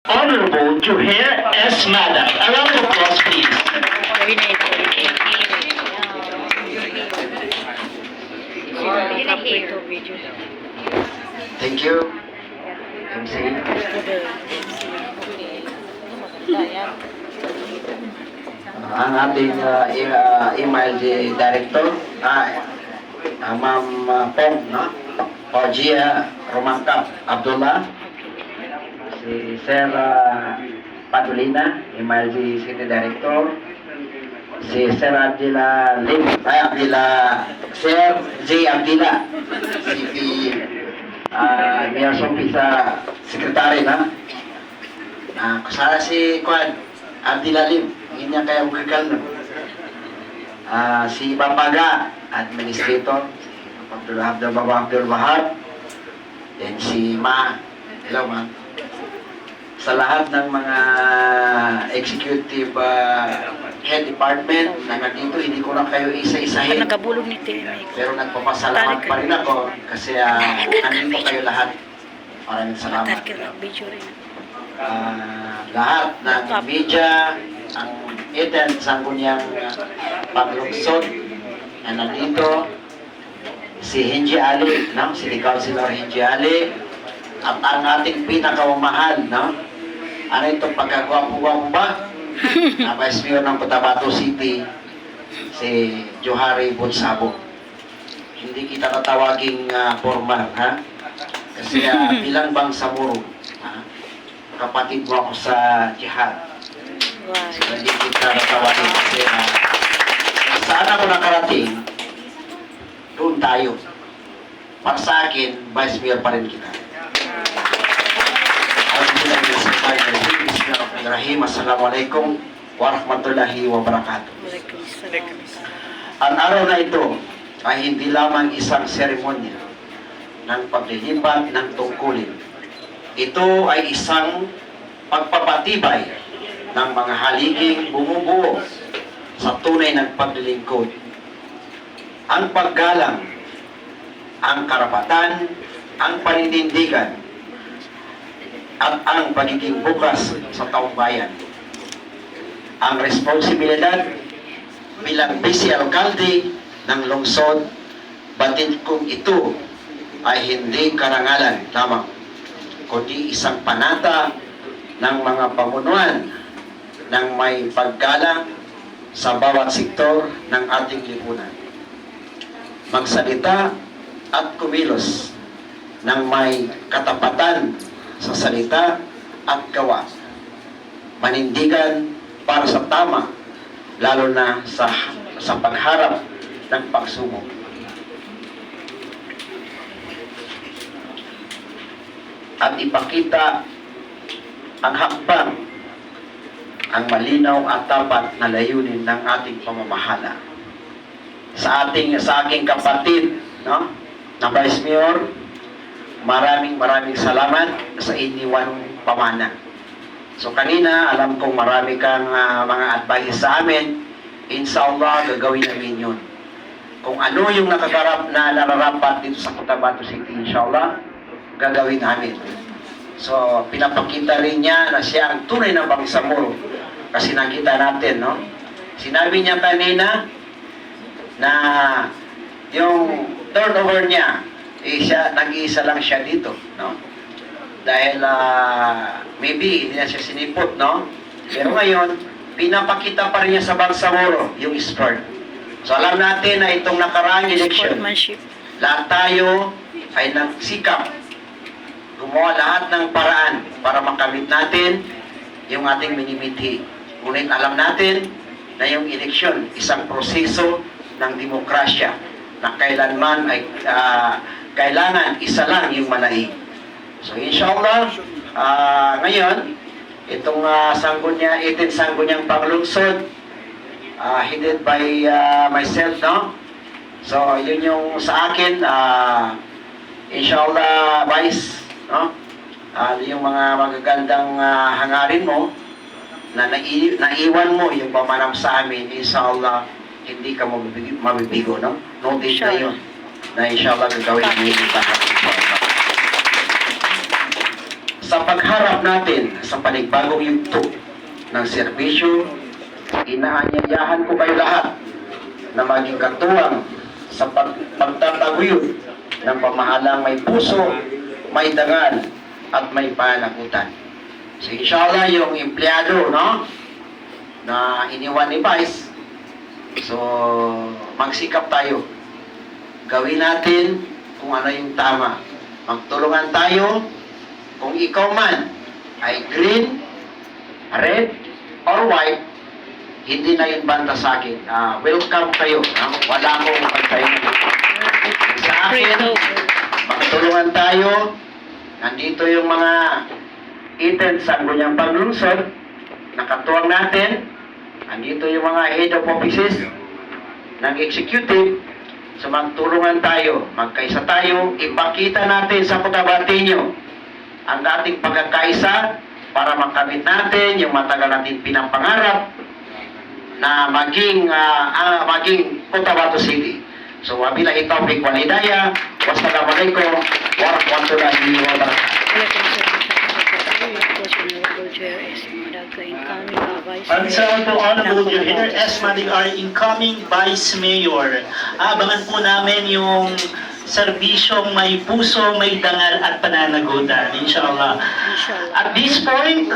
Honorable Juhair S. Madam. A round of applause, please. Thank you, MC. Ang ating email director, Ma'am Pong, no? Faugia Romangkap Abdullah, si Sir Padulina, email City Director, si Sir Abdila Lim, Sir J. Abdila, CP Mayor's Office Secretary na. Kasala si Kwan Abdila Lim, hindi niya kaya magkakal na. Si Bapaga, Administrator, Abdul Wahab, then si Ma, hello Ma. Sa lahat ng mga executive head department na nandito, hindi ko na kayo isa-isahin. Nakabulog ni TMX. Pero nagpapasalamat pa rin ako kasi nandito kayo lahat. Maraming salamat. Lahat ng media, ang eten sa kunyang paglungsod na nandito, si Hinji Ali, no? Si Councilor Hinji Ali, at ang ating pinakamamahal, no? Ano itong pagkagwapo-gwapo ba? Vice Mayor ng Cotabato City, si Johari Bonsabo. Hindi kita tatawaging formal, ha? Kasi bilang Bangsamoro, kapatid mo ako sa jihad. So, hindi kita tatawagin kasi saan ako nakarating, doon tayo. Para sa akin, Vice Mayor pa rin kita. Bismillahirrahmanirrahim. Assalamualaikum warahmatullahi wabarakatuh. Ang araw na ito ay hindi lamang isang seremonya ng paglilipat ng tungkulin. Ito ay isang pagpapatibay ng mga haliging bumubuo sa tunay ng paglilingkod. Ang paggalang, ang karapatan, ang paninindigan, at ang pagiging bukas sa taong bayan. Ang responsibilidad bilang vice alkalde ng lungsod, batid kong ito ay hindi karangalan lamang, kundi isang panata ng mga pamunuan ng may paggalang sa bawat sektor ng ating lipunan. Magsalita at kumilos ng may katapatan sa salita at gawa. Manindigan para sa tama, lalo na sa pagharap ng pagsubok. At ipakita ang hakbang, ang malinaw at tapat na layunin ng ating pamamahala. Sa aking kapatid, no, na Vice Mayor, maraming salamat sa iniwan pamana. So kanina, alam kong marami kang mga advice sa amin. Inshallah, gagawin namin yun. Kung ano yung nararapat dito sa Cotabato City, inshallah, gagawin namin. So, pinapakita rin niya na siya ang tunay na Bangsamoro. Kasi nakita natin, no? Sinabi niya kanina na yung turnover niya, nag-iisa lang siya dito, no? Dahil maybe hindi na siya sinipot, no? Pero ngayon, pinapakita pa rin niya sa Bangsamoro yung sport. So alam natin na itong nakaraang election, lahat tayo ay nagsikap, gumawa lahat ng paraan para makamit natin yung ating minimithi. Ngunit alam natin na yung eleksyon, isang proseso ng demokrasya na kailanman ay kailangan isa lang yung manaig. So inshallah, ngayon, itong sangguniang panglungsod, headed by myself, no? So yun yung sa akin, inshallah, Vice, no? Yung mga magagandang hangarin mo, na naiwan mo yung pamanam sa amin, inshallah, hindi ka mabibigo, no? Notice na yun, na inshallah gagawin mo yung lahat. Sa Sa pagharap natin sa panibagong yugto ng serbisyo, inaanyayahan ko kayo lahat na maging katuwang sa pagtataguyod ng pamahalang may puso, may dangal, at may pananagutan. So inshallah, yung empleyado, no, na iniwan ni Vice, so magsikap tayo. Gawin natin kung ano yung tama. Magtulungan tayo. Kung ikaw man ay green, red, or white, hindi na yun banda sa akin. Welcome kayo. Wala akong pagtayo. Sa akin, magtulungan tayo. Nandito yung mga agents sa Gunyang Panglungsod. Nakatuwang natin. Nandito yung mga head of offices ng executive. So magtulungan tayo. Magkaisa tayo. Ipakita natin sa Cotabato ang dating pagkakaisa para makamit natin yung matagal natin pinampangarap na maging Cotabato City. So wabillahi taufiq wal hidayah. Wassalamualaikum warahmatullahi wabarakatuh. Answer to Honorable Joher S. Madigar, incoming Vice Mayor. Abangan po namin yung serbisyong may puso, may dangal at pananagutan, inshallah. At this point,